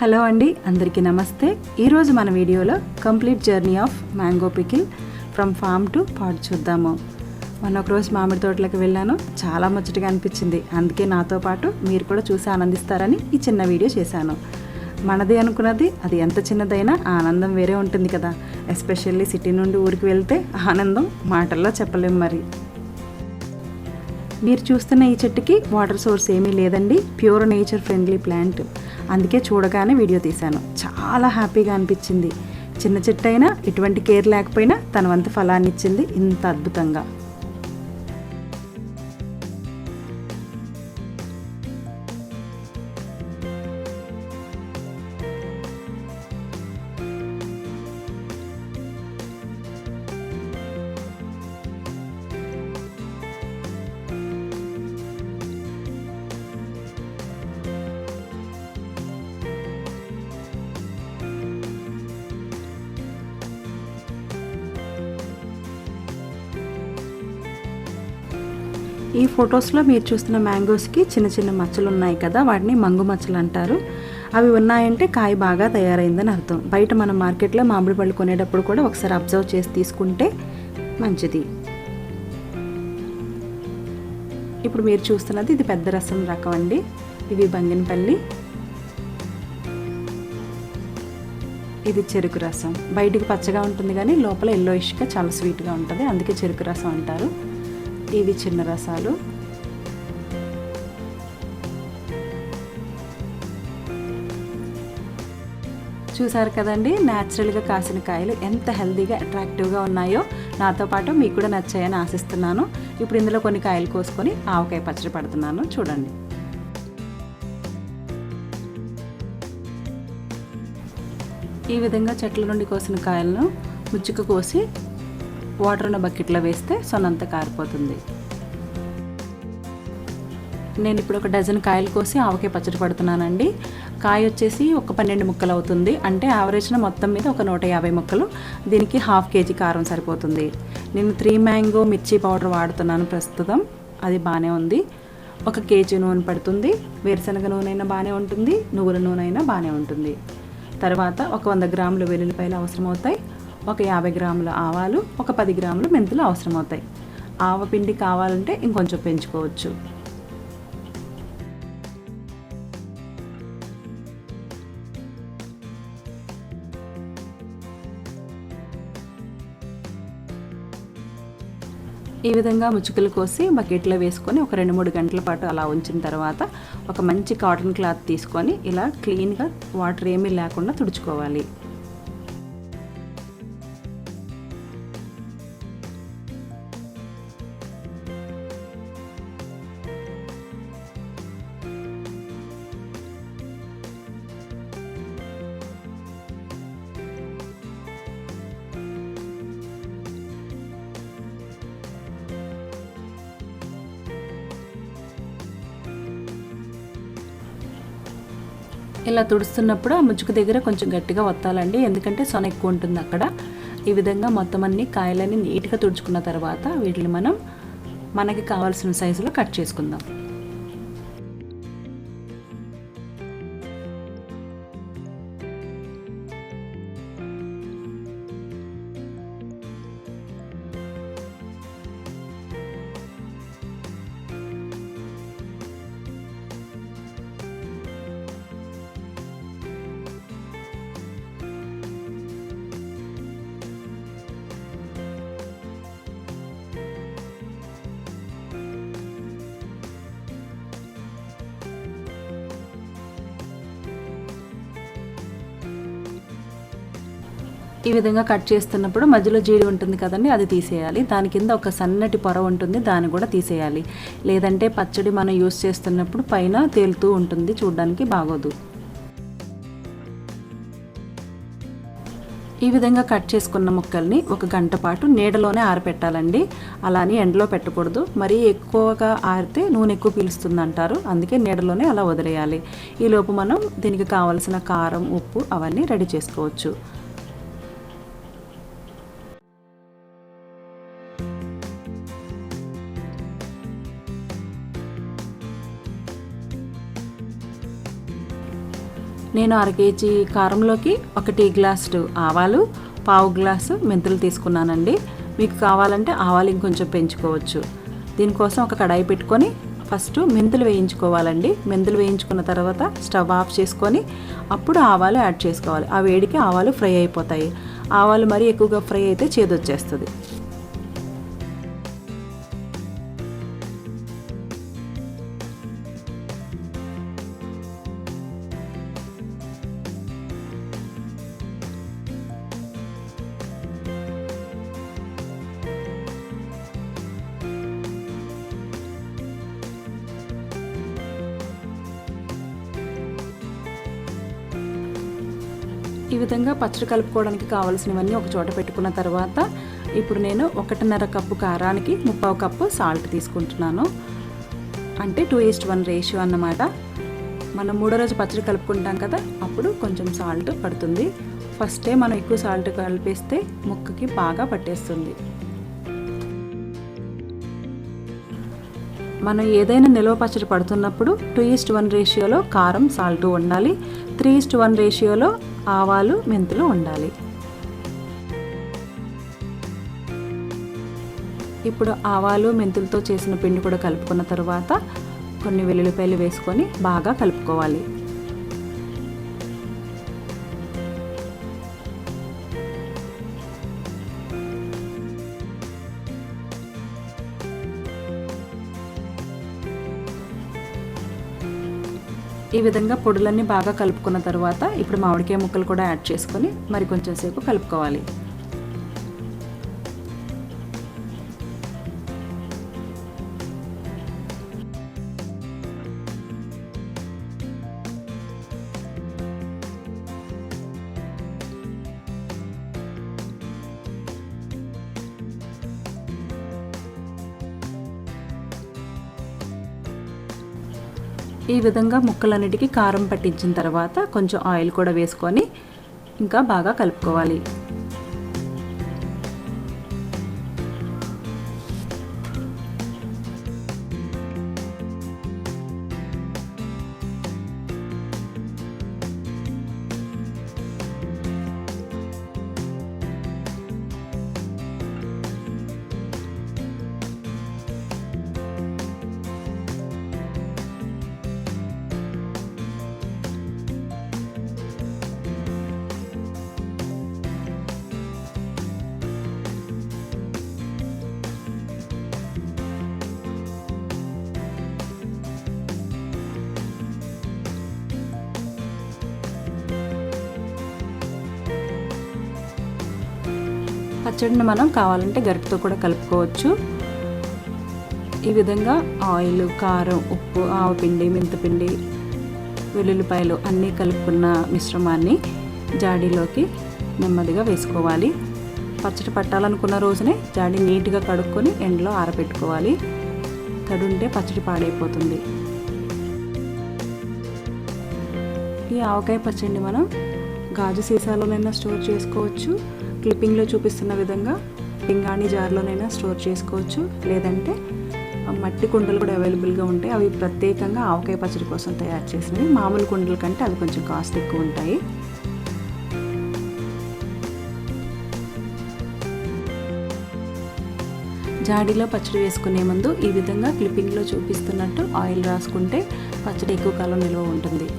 Hello అండి, అందరికీ నమస్తే. ఈరోజు మన వీడియోలో complete journey of mango pickle from farm to pot చూద్దాము. మొన్న ఒకరోజు మామిడి తోటలకు వెళ్ళాను, చాలా ముచ్చటగా అనిపించింది. అందుకే నాతో పాటు మీరు కూడా చూసి ఆనందిస్తారని ఈ చిన్న వీడియో చేశాను. మనది అనుకున్నది అది ఎంత చిన్నదైనా ఆనందం వేరే ఉంటుంది కదా. ఎస్పెషల్లీ సిటీ నుండి ఊరికి వెళ్తే ఆనందం మాటల్లో చెప్పలేం. మరి మీరు చూస్తున్న ఈ చెట్టుకి వాటర్ సోర్స్ ఏమీ లేదండి, ప్యూర్ నేచర్ ఫ్రెండ్లీ ప్లాంట్. అందుకే చూడగానే వీడియో తీశాను. చాలా హ్యాపీగా అనిపించింది. చిన్న చెట్టు అయినా ఎటువంటి కేర్ లేకపోయినా తన వంతు ఫలాన్ని ఇచ్చింది ఇంత అద్భుతంగా. ఈ ఫొటోస్లో మీరు చూస్తున్న మ్యాంగోస్కి చిన్న చిన్న మచ్చలు ఉన్నాయి కదా, వాటిని మంగు మచ్చలు అంటారు. అవి ఉన్నాయంటే కాయ బాగా తయారైందని అర్థం. బయట మనం మార్కెట్లో మామిడి పళ్ళు కొనేటప్పుడు కూడా ఒకసారి అబ్జర్వ్ చేసి తీసుకుంటే మంచిది. ఇప్పుడు మీరు చూస్తున్నది ఇది పెద్ద రసం రకం అండి. ఇవి బంగినపల్లి, ఇది చెరుకు రసం. బయటికి పచ్చగా ఉంటుంది కానీ లోపల ఎల్లోయిష్గా చాలా స్వీట్గా ఉంటుంది, అందుకే చెరుకు రసం అంటారు. ఇవి చిన్న రసాలు. చూసారు కదండి, న్యాచురల్గా కాసిన కాయలు ఎంత హెల్తీగా అట్రాక్టివ్గా ఉన్నాయో. నాతో పాటు మీకు కూడా నచ్చాయని ఆశిస్తున్నాను. ఇప్పుడు ఇందులో కొన్ని కాయలు కోసుకొని ఆవకాయ పచ్చడి పడుతున్నాను, చూడండి. ఈ విధంగా చెట్ల నుండి కోసిన కాయలను ముచ్చుక కోసి వాటర్ ఉన్న బకెట్లో వేస్తే సొనంతా కారిపోతుంది. నేను ఇప్పుడు ఒక డజన్ కాయలు కోసి ఆవకాయ పచ్చడి పడుతున్నానండి. కాయ వచ్చేసి ఒక 12 ముక్కలు అవుతుంది. అంటే యావరేజ్న మొత్తం మీద ఒక 150 ముక్కలు. దీనికి ½ కేజీ కారం సరిపోతుంది. నేను 3 మ్యాంగో మిర్చి పౌడర్ వాడుతున్నాను ప్రస్తుతం, అది బాగానే ఉంది. 1 కేజీ నూనె పడుతుంది. వేరుశనగ నూనె అయినా బాగానే ఉంటుంది, నువ్వుల నూనె అయినా బాగానే ఉంటుంది. తర్వాత ఒక 100 గ్రాముల వెల్లుల్లిపాయలు అవసరమవుతాయి. ఒక 50 గ్రాముల ఆవాలు, ఒక 10 గ్రాముల మెంతులు అవసరమవుతాయి. ఆవపిండి కావాలంటే ఇంకొంచెం పెంచుకోవచ్చు. ఈ విధంగా ముచ్చుకలు కోసి బకెట్లో వేసుకొని ఒక 2-3 గంటల పాటు అలా ఉంచిన తర్వాత ఒక మంచి కాటన్ క్లాత్ తీసుకొని ఇలా క్లీన్గా వాటర్ ఏమీ లేకుండా తుడుచుకోవాలి. ఇలా తుడుస్తున్నప్పుడు ఆ ముచ్చుకు దగ్గర కొంచెం గట్టిగా వత్తాలండి, ఎందుకంటే సొన ఎక్కువ ఉంటుంది అక్కడ. ఈ విధంగా మొత్తం అన్ని కాయలన్నీ నీట్గా తుడుచుకున్న తర్వాత వీటిని మనకి కావాల్సిన సైజులో కట్ చేసుకుందాం. ఈ విధంగా కట్ చేస్తున్నప్పుడు మధ్యలో జీడి ఉంటుంది కదండి, అది తీసేయాలి. దాని కింద ఒక సన్నటి పొర ఉంటుంది, దాన్ని కూడా తీసేయాలి. లేదంటే పచ్చడి మనం యూస్ చేస్తున్నప్పుడు పైన తేలుతూ ఉంటుంది, చూడడానికి బాగోదు. ఈ విధంగా కట్ చేసుకున్న ముక్కల్ని 1 గంట పాటు నీడలోనే ఆరబెట్టాలండి. అలానే ఎండలో పెట్టకూడదు, మరీ ఎక్కువగా ఆరితే నూనె ఎక్కువ పీలుస్తుంది అంటారు. అందుకే నీడలోనే అలా వదిలేయాలి. ఈలోపు మనం దీనికి కావలసిన కారం, ఉప్పు అవన్నీ రెడీ చేసుకోవచ్చు. నేను 1/2 కేజీ కారంలోకి 1 టీ గ్లాసు ఆవాలు, పావు గ్లాసు మెంతులు తీసుకున్నానండి. మీకు కావాలంటే ఆవాలు ఇంకొంచెం పెంచుకోవచ్చు. దీనికోసం ఒక కడాయి పెట్టుకొని ఫస్ట్ మెంతులు వేయించుకోవాలండి. మెంతులు వేయించుకున్న తర్వాత స్టవ్ ఆఫ్ చేసుకొని అప్పుడు ఆవాలు యాడ్ చేసుకోవాలి. ఆ వేడికి ఆవాలు ఫ్రై అయిపోతాయి. ఆవాలు మరీ ఎక్కువగా ఫ్రై అయితే చేదొచ్చేస్తుంది. ఈ విధంగా పచ్చడి కలుపుకోవడానికి కావాల్సినవన్నీ ఒక చోట పెట్టుకున్న తర్వాత ఇప్పుడు నేను 1.5 కప్పు కారానికి 3/4 కప్పు సాల్ట్ తీసుకుంటున్నాను. అంటే 2:1 రేషియో అన్నమాట. మనం 3వ రోజు పచ్చడి కలుపుకుంటాం కదా, అప్పుడు కొంచెం సాల్ట్ పడుతుంది. ఫస్టే మనం ఎక్కువ సాల్ట్ కలిపేస్తే ముక్కకి బాగా పట్టేస్తుంది. మనం ఏదైనా నిలవ పచ్చడి పడుతున్నప్పుడు 2:1 రేషియోలో కారం సాల్ట్ ఉండాలి. 3:1 రేషియోలో ఆవాలు మెంతులు ఉండాలి. ఇప్పుడు ఆవాలు మెంతులతో చేసిన పిండి కూడా కలుపుకున్న తర్వాత కొన్ని వెల్లుల్లిపాయలు వేసుకొని బాగా కలుపుకోవాలి. ఈ విధంగా పొడులన్నీ బాగా కలుపుకున్న తర్వాత ఇప్పుడు మామిడికాయ ముక్కలు కూడా యాడ్ చేసుకొని మరి కొంచెం సేపు కలుపుకోవాలి. ఈ విధంగా ముక్కలన్నిటికీ కారం పట్టించిన తర్వాత కొంచెం ఆయిల్ కూడా వేసుకొని ఇంకా బాగా కలుపుకోవాలి. పచ్చడిని మనం కావాలంటే గరిటెతో కూడా కలుపుకోవచ్చు. ఈ విధంగా ఆయిల్, కారం, ఉప్పు, ఆవపిండి, మెంతిపిండి, వెల్లుల్లిపాయలు అన్నీ కలుపుకున్న మిశ్రమాన్ని జాడీలోకి నెమ్మదిగా వేసుకోవాలి. పచ్చడి పట్టాలనుకున్న రోజునే జాడీ నీట్గా కడుక్కొని ఎండలో ఆరబెట్టుకోవాలి. తడుంటే పచ్చడి పాడైపోతుంది. ఈ ఆవకాయ పచ్చడిని మనం గాజు సీసాలోనైనా స్టోర్ చేసుకోవచ్చు. క్లిప్పింగ్లో చూపిస్తున్న విధంగా పింగాణి జార్లోనైనా స్టోర్ చేసుకోవచ్చు. లేదంటే మట్టి కుండలు కూడా అవైలబుల్గా ఉంటాయి. అవి ప్రత్యేకంగా ఆవకాయ పచ్చడి కోసం తయారు చేసినవి. మామూలు కుండల కంటే అవి కొంచెం కాస్ట్ ఎక్కువ ఉంటాయి. జాడీలో పచ్చడి వేసుకునే ముందు ఈ విధంగా క్లిప్పింగ్లో చూపిస్తున్నట్టు ఆయిల్ రాసుకుంటే పచ్చడి ఎక్కువ కాలం నిల్వ ఉంటుంది.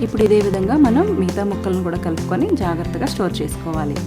ఇప్పుడు ఇదే విధంగా మనం మిగతా ముక్కలను కూడా కలుపుకొని జాగ్రత్తగా స్టోర్ చేసుకోవాలి.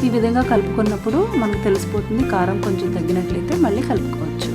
ఈ విధంగా కలుపుకున్నప్పుడు మనకు తెలిసిపోతుంది కారం కొంచెం తగ్గినట్లయితే మళ్ళీ కలుపుకోవచ్చు.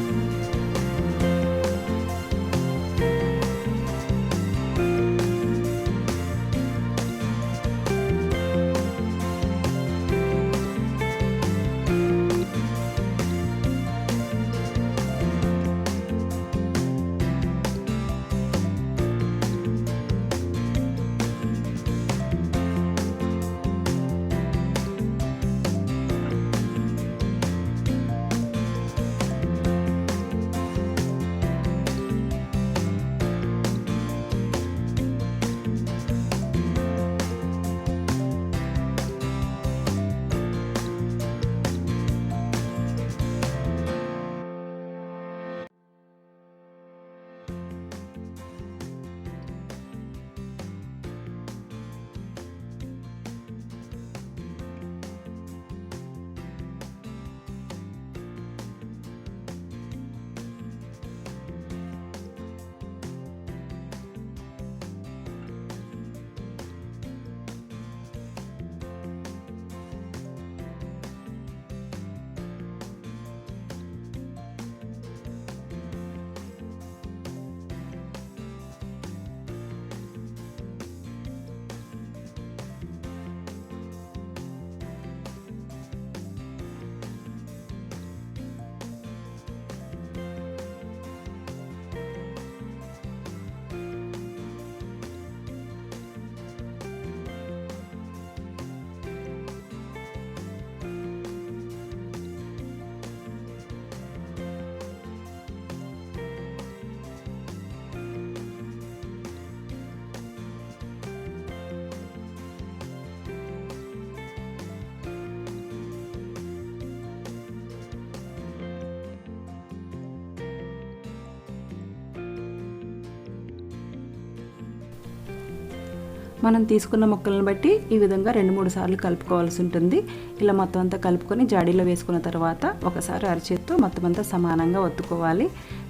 మనం తీసుకున్న ముక్కలను బట్టి ఈ విధంగా 2-3 సార్లు కలుపుకోవాల్సి ఉంటుంది. ఇలా మొత్తం అంతా కలుపుకొని జాడీలో వేసుకున్న తర్వాత ఒకసారి అరచేత్తో మొత్తం అంతా సమానంగా ఒత్తుకోవాలి.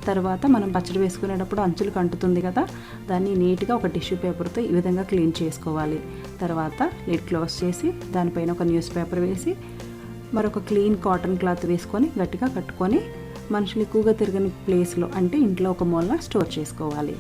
తర్వాత మనం పచ్చడి వేసుకునేటప్పుడు అంచులకు అంటుతుంది కదా, దాన్ని నీట్గా ఒక టిష్యూ పేపర్తో ఈ విధంగా క్లీన్ చేసుకోవాలి. తర్వాత లిడ్ క్లోజ్ చేసి దానిపైన ఒక న్యూస్ పేపర్ వేసి మరొక క్లీన్ కాటన్ క్లాత్ వేసుకొని గట్టిగా కట్టుకొని మనుషులు ఎక్కువగా తిరగని ప్లేస్లో అంటే ఇంట్లో ఒక మూలన స్టోర్ చేసుకోవాలి.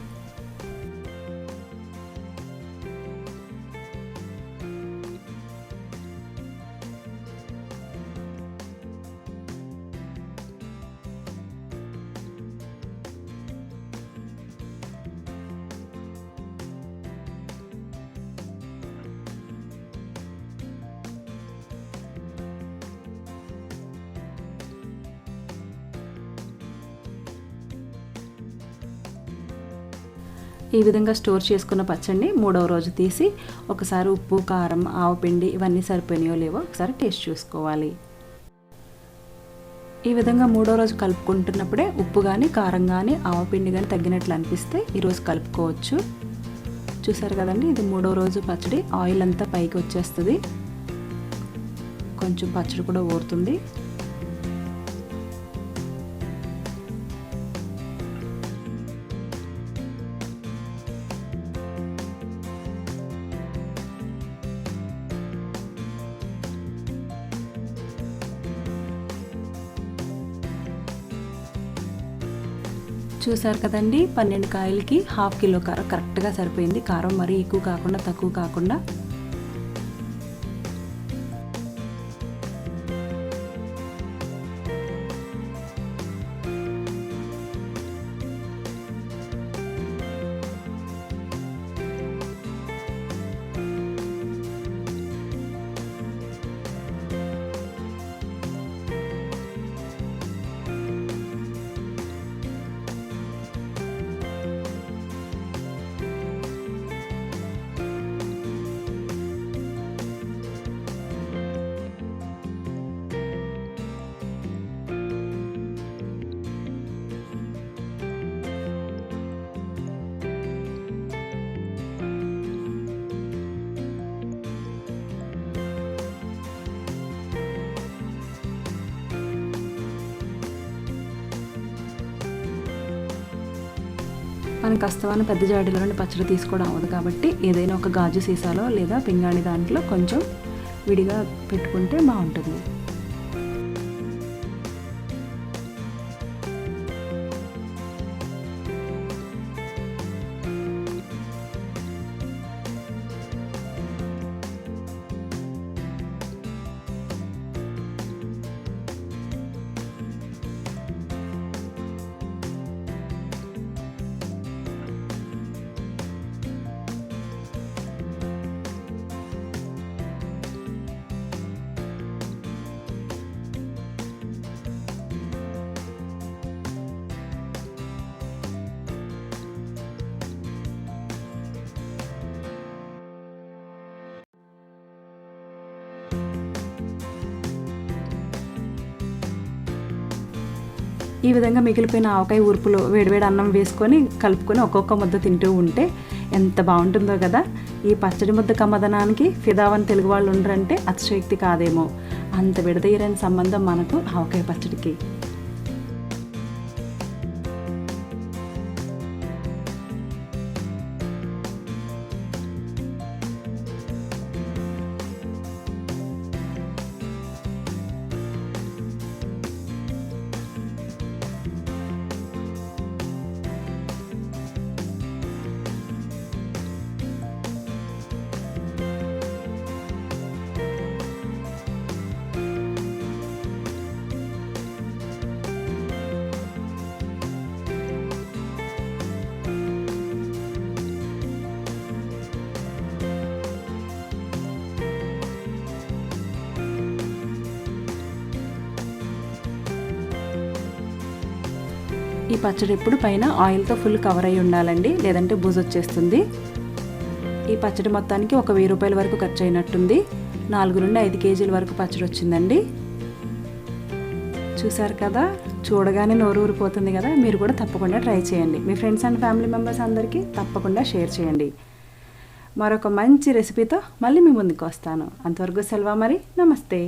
ఈ విధంగా స్టోర్ చేసుకున్న పచ్చడిని 3వ రోజు తీసి ఒకసారి ఉప్పు, కారం, ఆవపిండి ఇవన్నీ సరిపోయినాయో లేవో ఒకసారి టేస్ట్ చూసుకోవాలి. ఈ విధంగా 3వ రోజు కలుపుకుంటున్నప్పుడే ఉప్పు కానీ, కారం కానీ, ఆవపిండి కానీ తగ్గినట్లు అనిపిస్తే ఈరోజు కలుపుకోవచ్చు. చూసారు కదండి, ఇది 3వ రోజు పచ్చడి. ఆయిల్ అంతా పైకి వచ్చేస్తుంది, కొంచెం పచ్చడి కూడా ఊరుతుంది. చూసారు కదండి, 12 కాయలకి హాఫ్ కిలో కారం కరెక్ట్గా సరిపోయింది. కారం మరీ ఎక్కువ కాకుండా తక్కువ కాకుండా. మనకు అస్తమానం పెద్ద జాడీలో నుండి పచ్చడి తీసుకోవడం అవ్వదు కాబట్టి ఏదైనా ఒక గాజు సీసాలో లేదా పింగాణి దాంట్లో కొంచెం విడిగా పెట్టుకుంటే బాగుంటుంది. ఈ విధంగా మిగిలిపోయిన ఆవకాయ ఊర్పులో వేడివేడి అన్నం వేసుకొని కలుపుకొని ఒక్కొక్క ముద్ద తింటూ ఉంటే ఎంత బాగుంటుందో కదా. ఈ పచ్చడి ముద్ద కమ్మదనానికి ఫిదావని తెలుగు వాళ్ళు ఉండరంటే అతిశయోక్తి కాదేమో. అంత విడదీయరని సంబంధం మనకు ఆవకాయ పచ్చడికి. ఈ పచ్చడి ఎప్పుడు పైన ఆయిల్తో ఫుల్ కవర్ అయి ఉండాలండి, లేదంటే బూజు వచ్చేస్తుంది. ఈ పచ్చడి మొత్తానికి ఒక 1000 రూపాయల వరకు ఖర్చు అయినట్టుంది. 4 నుండి 5 కేజీల వరకు పచ్చడి వచ్చిందండి. చూసారు కదా, చూడగానే నోరు ఊరిపోతుంది కదా. మీరు కూడా తప్పకుండా ట్రై చేయండి. మీ ఫ్రెండ్స్ అండ్ ఫ్యామిలీ మెంబర్స్ అందరికీ తప్పకుండా షేర్ చేయండి. మరొక మంచి రెసిపీతో మళ్ళీ మీ ముందుకు వస్తాను. అంతవరకు సెలవు మరి. నమస్తే.